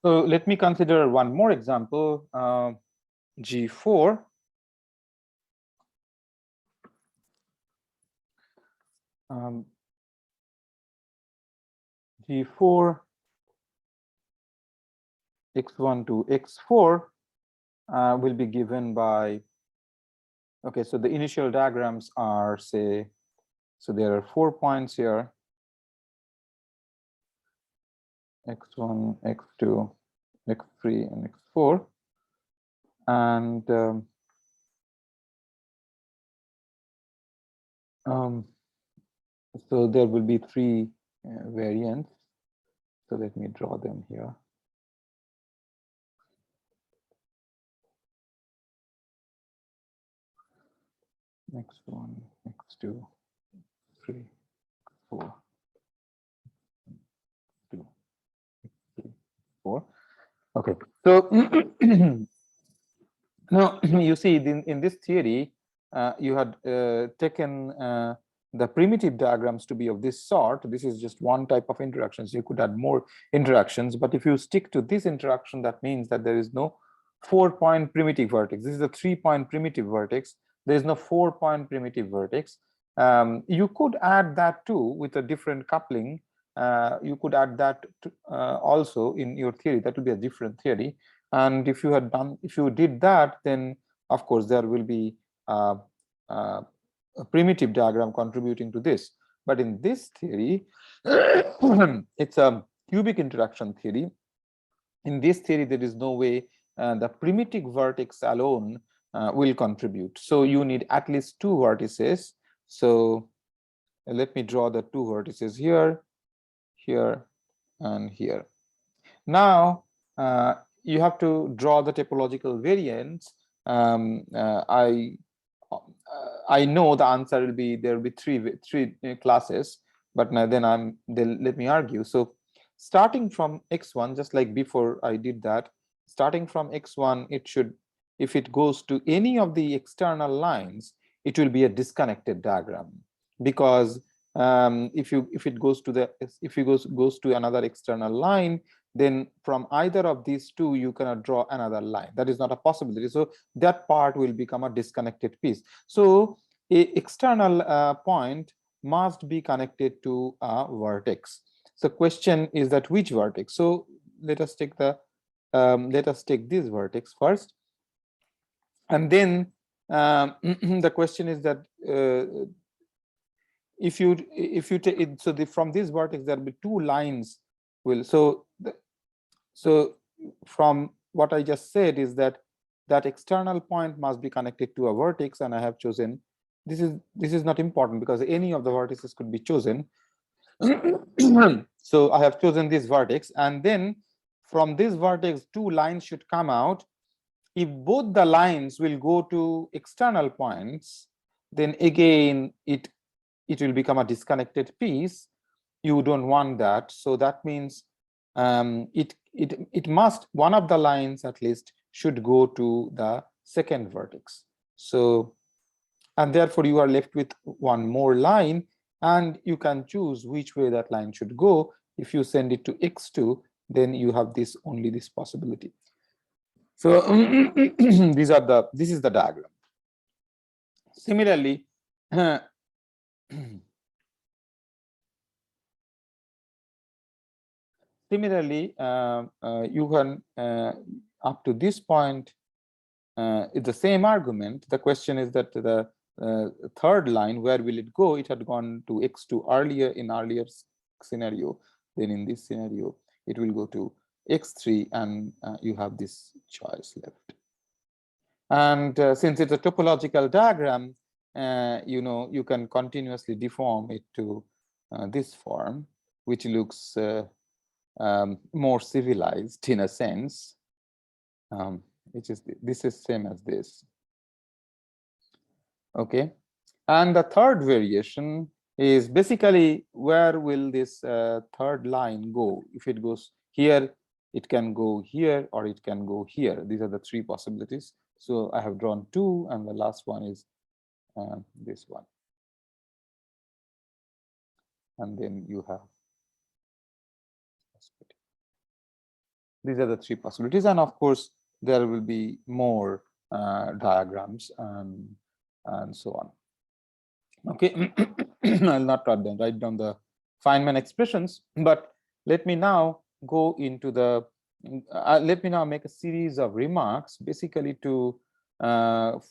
So let me consider one more example, G4. G4 x1 to x4 will be given by, okay, so the initial diagrams are, say, so there are 4 points here, x1, x2, x3, and x4. And so there will be 3 variants. So let me draw them here. X1, x2, 3, 4, 2, 3, 4. Okay, so now you see in this theory, you had taken the primitive diagrams to be of this sort. This is just one type of interactions. You could add more interactions, but if you stick to this interaction, that means that there is no 4-point primitive vertex. This is a 3-point primitive vertex. There is no 4-point primitive vertex. You could add that too with a different coupling. You could add that to, also in your theory. That would be a different theory. And if you did that, then of course there will be a primitive diagram contributing to this. But in this theory, it's a cubic interaction theory. In this theory, there is no way the primitive vertex alone will contribute. So you need at least 2 vertices. So let me draw the 2 vertices here, here, and here. Now you have to draw the topological variants. I know the answer will be there will be three classes, but now then let me argue. So starting from x1, just like before I did that, starting from x1, it should, if it goes to any of the external lines, it will be a disconnected diagram, because if it goes to another external line, then from either of these two you cannot draw another line. That is not a possibility. So that part will become a disconnected piece. So a external point must be connected to a vertex. So question is that which vertex? So let us take this vertex first, and then the question is that if you take it, so from this vertex there will be 2 lines will, so from what I just said is that external point must be connected to a vertex, and I have chosen, this is not important because any of the vertices could be chosen. So I have chosen this vertex, and then from this vertex 2 lines should come out. If both the lines will go to external points, then again it will become a disconnected piece. You don't want that. So that means it must, one of the lines at least should go to the second vertex. So, and therefore you are left with one more line, and you can choose which way that line should go. If you send it to x2, then you have only this possibility. So this is the diagram. Similarly, you can up to this point, it's the same argument. The question is that the third line, where will it go? It had gone to x2 earlier in earlier scenario. Then in this scenario, it will go to x3, and you have this choice left. And since it's a topological diagram, you can continuously deform it to this form, which looks more civilized in a sense, this is same as this. Okay, and the third variation is basically where will this third line go? If it goes here, it can go here, or it can go here. These are the 3 possibilities. So I have drawn 2, and the last one is this one. And then you have These are the three possibilities, and of course there will be more diagrams and so on. Okay, I'll not write down the Feynman expressions, but let me now go into the let me now make a series of remarks basically to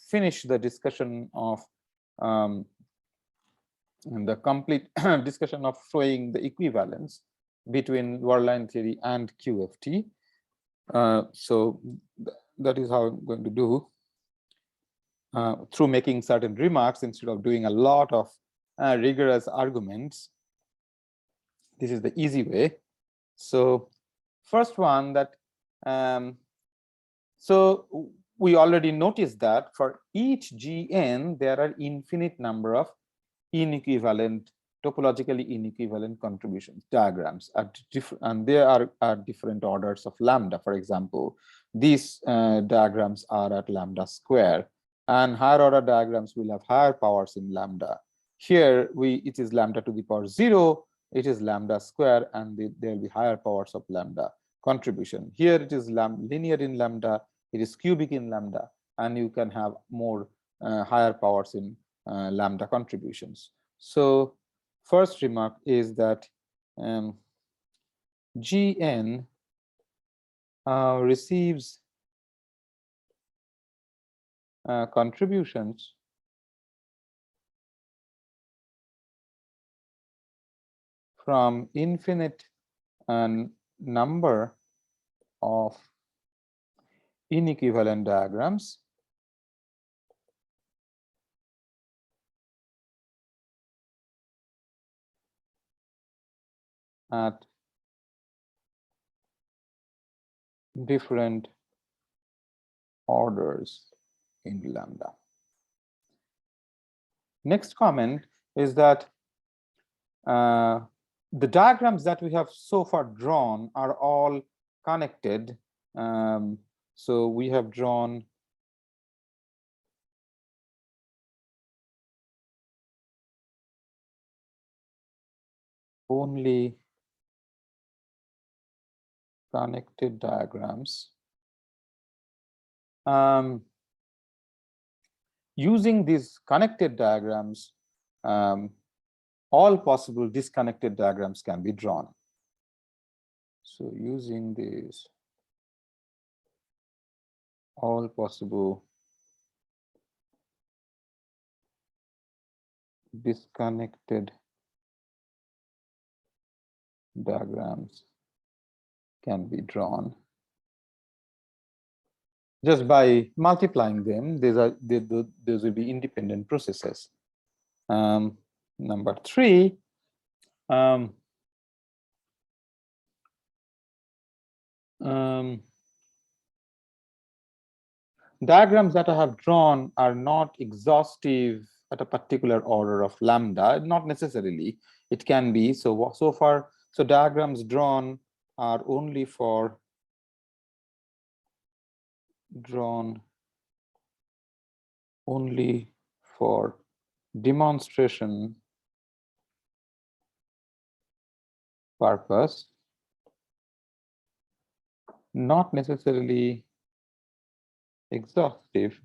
finish the discussion of the complete discussion of showing the equivalence between worldline theory and QFT. So that is how I'm going to do through making certain remarks instead of doing a lot of rigorous arguments. This is the easy way. So first one, that so we already noticed that for each Gn there are infinite number of inequivalent, topologically inequivalent contributions, diagrams at different, and there are different orders of lambda. For example, these diagrams are at lambda square, and higher order diagrams will have higher powers in lambda. Here it is lambda to the power 0, it is lambda square, and there will be higher powers of lambda contribution. Here it is linear in lambda, it is cubic in lambda, and you can have more higher powers in lambda contributions. So first remark is that Gn receives contributions from infinite number of inequivalent diagrams at different orders in lambda. Next comment is that the diagrams that we have so far drawn are all connected. So we have drawn only connected diagrams. Using these connected diagrams, all possible disconnected diagrams can be drawn. So using these, all possible disconnected diagrams can be drawn just by multiplying them. Those will be independent processes. Number 3, diagrams that I have drawn are not exhaustive at a particular order of lambda, not necessarily. It can be. So far, so diagrams drawn are only for demonstration purpose, not necessarily exhaustive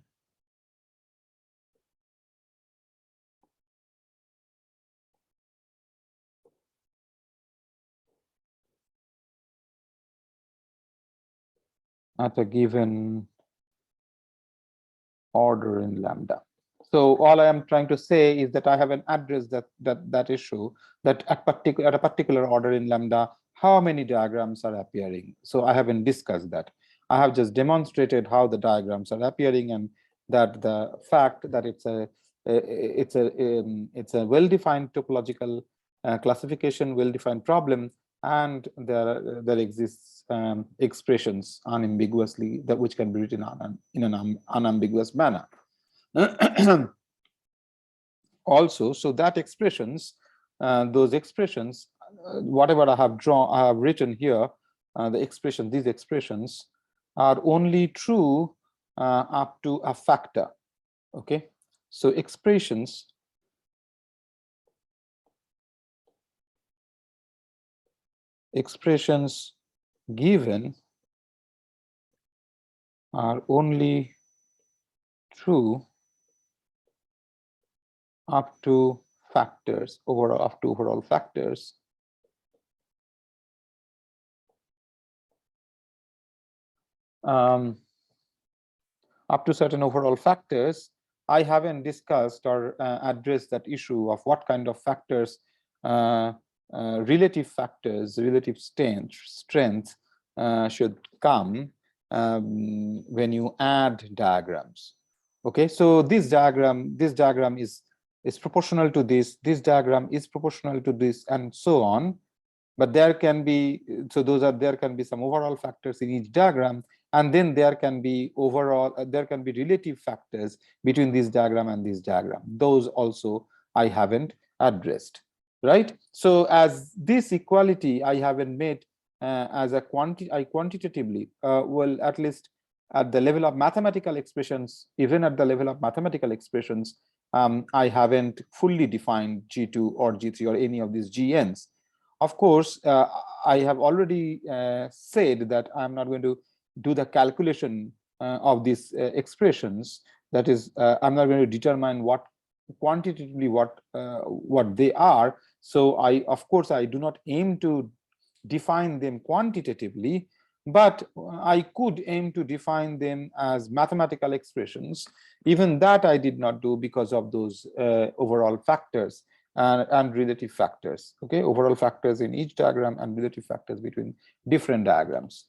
at a given order in lambda. So all I am trying to say is that I haven't addressed that issue, that at a particular order in lambda, how many diagrams are appearing. So I haven't discussed that. I have just demonstrated how the diagrams are appearing, and that the fact that it's a well-defined topological classification, well-defined problem, and there exists expressions unambiguously which can be written in an unambiguous manner. Also, so that expressions, those expressions, whatever I have written here, these expressions are only true up to a factor. Okay, so expressions given are only true up to factors, up to overall factors up to certain overall factors. I haven't discussed or addressed that issue of what kind of factors, relative factors, relative strength should come when you add diagrams. Okay, so this diagram is proportional to this diagram is proportional to this, and so on. But there can be, so there can be some overall factors in each diagram, and then there can be there can be relative factors between this diagram and this diagram. Those also I haven't addressed, right? So as this equality I haven't made as a quantitatively, well, at least at the level of mathematical expressions, even at the level of mathematical expressions, I haven't fully defined G2 or G3 or any of these GNs. Of course, I have already said that I'm not going to do the calculation of these expressions. That is, I'm not going to determine what quantitatively what they are. So of course, I do not aim to define them quantitatively, but I could aim to define them as mathematical expressions. Even that I did not do because of those overall factors and relative factors. Okay, overall factors in each diagram and relative factors between different diagrams.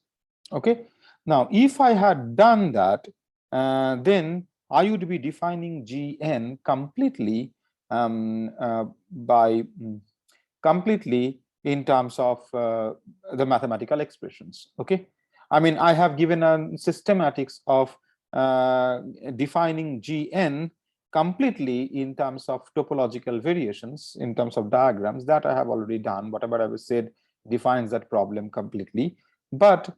Okay, now if I had done that, then I would be defining Gn completely completely in terms of the mathematical expressions. Okay, I mean, I have given a systematics of defining Gn completely in terms of topological variations, in terms of diagrams. That I have already done. Whatever I have said defines that problem completely. But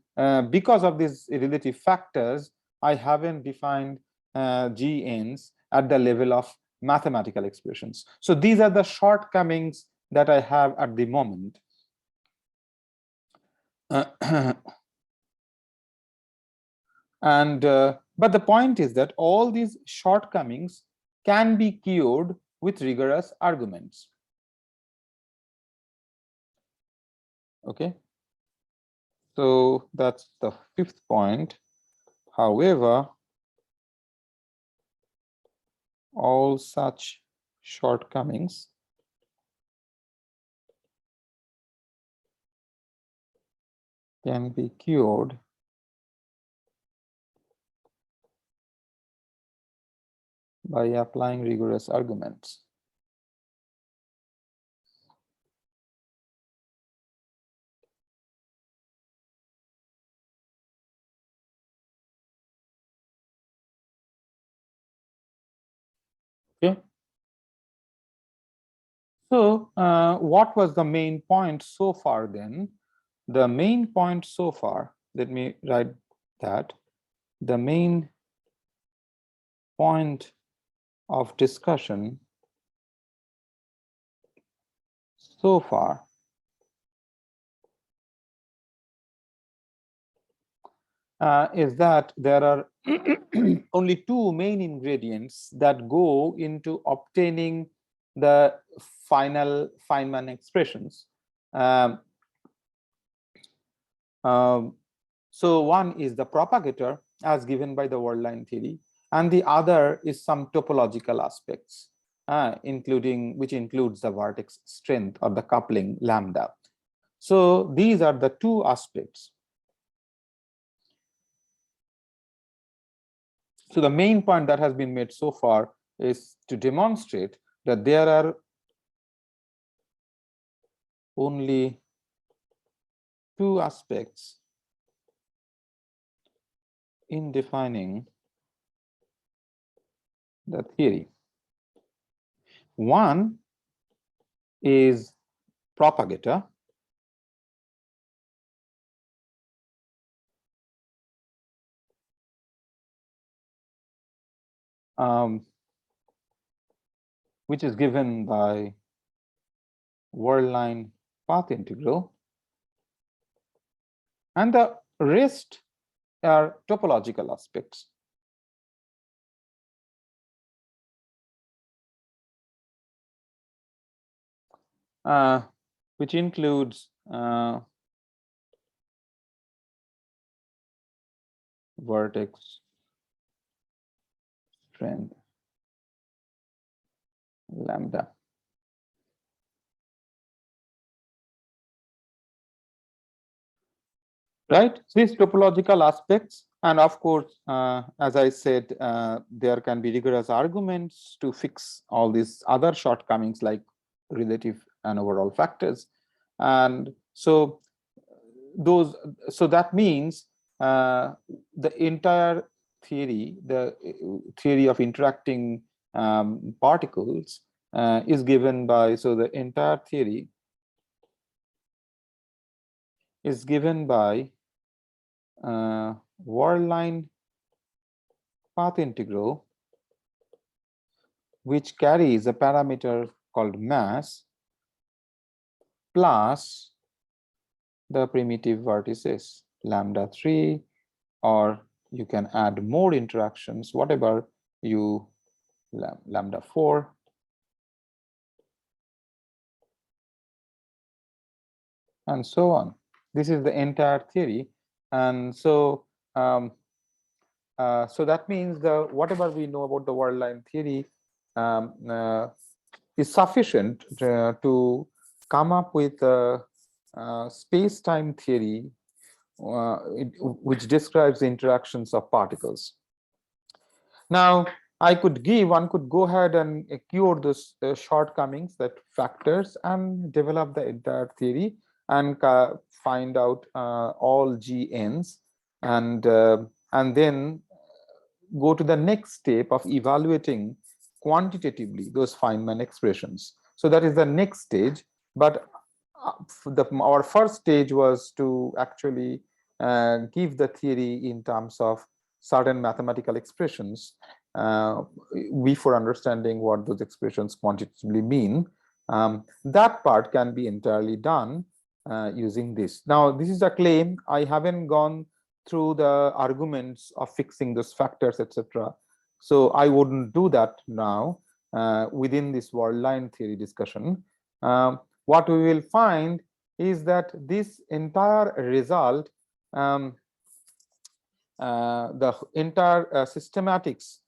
because of these relative factors, I haven't defined GNs at the level of mathematical expressions. So these are the shortcomings that I have at the moment. And but the point is that all these shortcomings can be cured with rigorous arguments. Okay, so that's the fifth point. However, all such shortcomings can be cured by applying rigorous arguments. Okay. So what was the main point so far then? The main point so far, let me write that. The main point of discussion so far is that there are only two main ingredients that go into obtaining the final Feynman expressions. So one is the propagator as given by the worldline theory, and the other is some topological aspects, which includes the vertex strength or the coupling lambda. So these are the two aspects. So the main point that has been made so far is to demonstrate that there are only two aspects in defining the theory. One is propagator, which is given by worldline path integral, and the rest are topological aspects. Which includes vertex strength lambda. Right? These topological aspects, and of course, as I said, there can be rigorous arguments to fix all these other shortcomings like relative and overall factors. And so that means the entire theory, the theory of interacting particles is given by, so the entire theory is given by worldline path integral, which carries a parameter called mass plus the primitive vertices lambda 3, or you can add more interactions, whatever you lambda 4, and so on. This is the entire theory. And so so that means the whatever we know about the worldline theory is sufficient to come up with a space-time theory which describes the interactions of particles. Now, one could go ahead and cure those shortcomings, that factors, and develop the entire theory and find out all GNs, and then go to the next step of evaluating quantitatively those Feynman expressions. So that is the next stage. But our first stage was to actually give the theory in terms of certain mathematical expressions before understanding what those expressions quantitatively mean. That part can be entirely done using this. Now, this is a claim. I haven't gone through the arguments of fixing those factors, etc. So I wouldn't do that now within this worldline theory discussion. What we will find is that this entire result, the entire systematics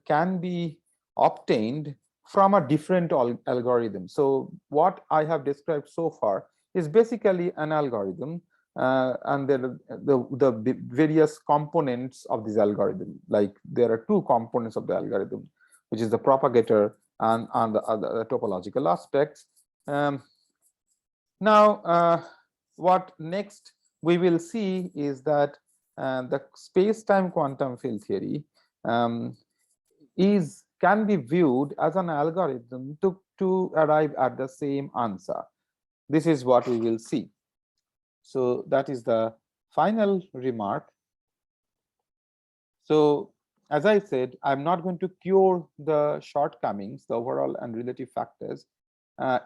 can be obtained from a different algorithm. So what I have described so far is basically an algorithm, and the various components of this algorithm. Like there are two components of the algorithm, which is the propagator and the topological aspects. Now, what next we will see is that the space-time quantum field theory can be viewed as an algorithm to arrive at the same answer. This is what we will see. So that is the final remark. So as I said, I'm not going to cure the shortcomings, the overall and relative factors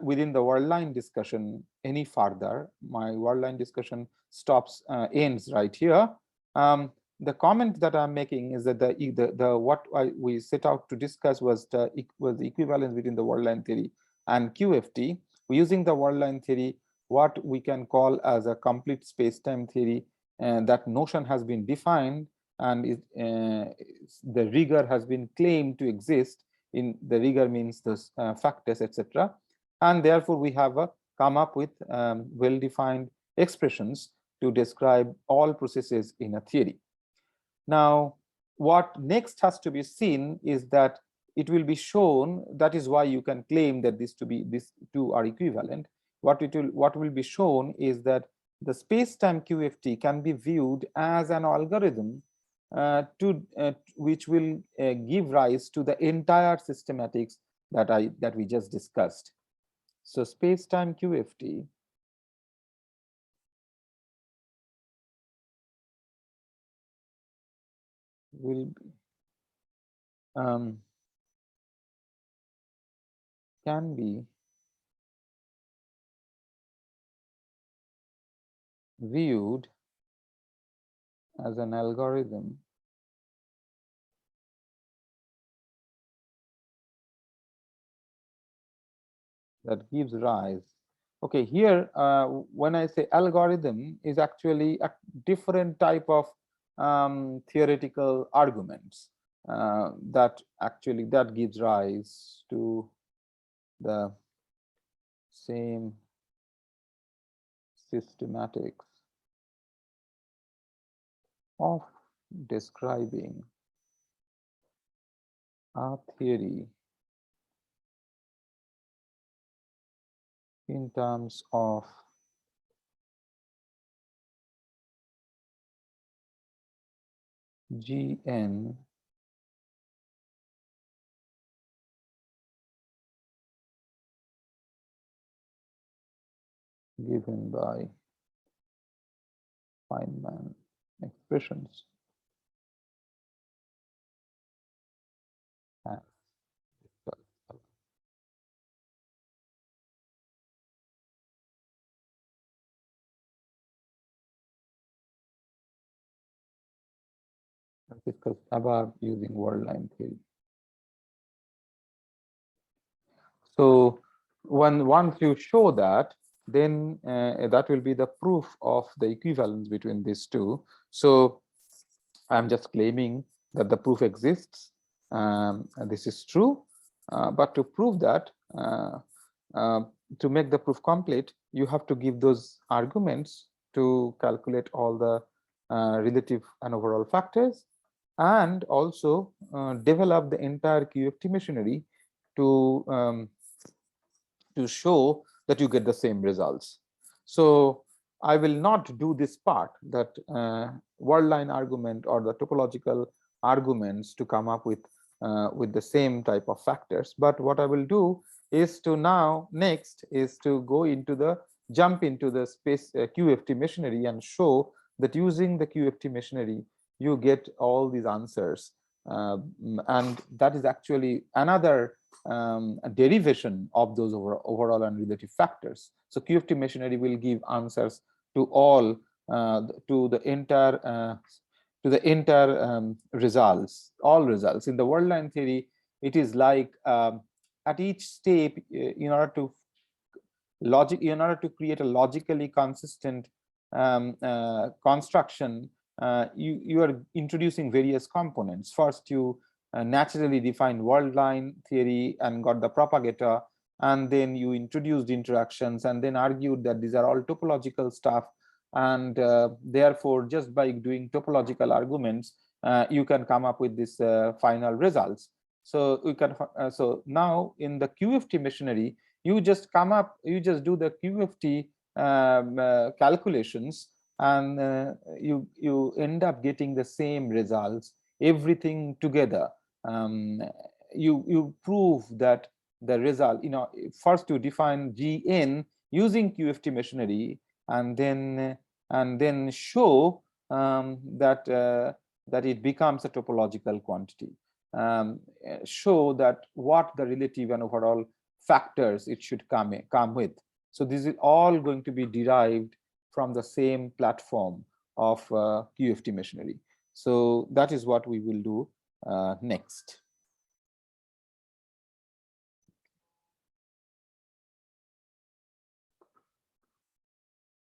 within the worldline discussion any further. My worldline discussion ends right here. The comment that I'm making is that we set out to discuss was the equivalence between the worldline theory and QFT. We're using the worldline theory, what we can call as a complete space-time theory, and that notion has been defined, and the rigor has been claimed to exist. In the rigor means those factors, etc. And therefore we have come up with well-defined expressions to describe all processes in a theory. Now, what next has to be seen is that it will be shown, that is why you can claim that these two are equivalent. What will be shown is that the space-time QFT can be viewed as an algorithm which will give rise to the entire systematics that we just discussed. So space-time QFT will be, can be viewed as an algorithm that gives rise. Okay, here when I say algorithm is actually a different type of theoretical arguments that gives rise to the same systematics of describing a theory in terms of Gn given by Feynman expressions as discussed above using worldline theory. So once you show that, then that will be the proof of the equivalence between these two. So I'm just claiming that the proof exists. And this is true, but to prove that, to make the proof complete, you have to give those arguments to calculate all the relative and overall factors, and also develop the entire QFT machinery to show that you get the same results. So I will not do this part, that worldline argument or the topological arguments to come up with the same type of factors. But what I will do is to next is to go into the jump into the space QFT machinery and show that using the QFT machinery you get all these answers, and that is actually another a derivation of those overall and relative factors. So QFT machinery will give answers to all to the entire results, all results. In the worldline theory, it is like at each step, in order to create a logically consistent construction, you are introducing various components. First, you naturally defined worldline theory and got the propagator, and then you introduced interactions and then argued that these are all topological stuff, and therefore just by doing topological arguments you can come up with this final results. So we can so now in the QFT machinery, you just do the QFT calculations, and you end up getting the same results, everything together. You prove that the result, first you define Gn using QFT machinery, and then show that it becomes a topological quantity. Show that what the relative and overall factors it should come with. So this is all going to be derived from the same platform of QFT machinery. So that is what we will do next.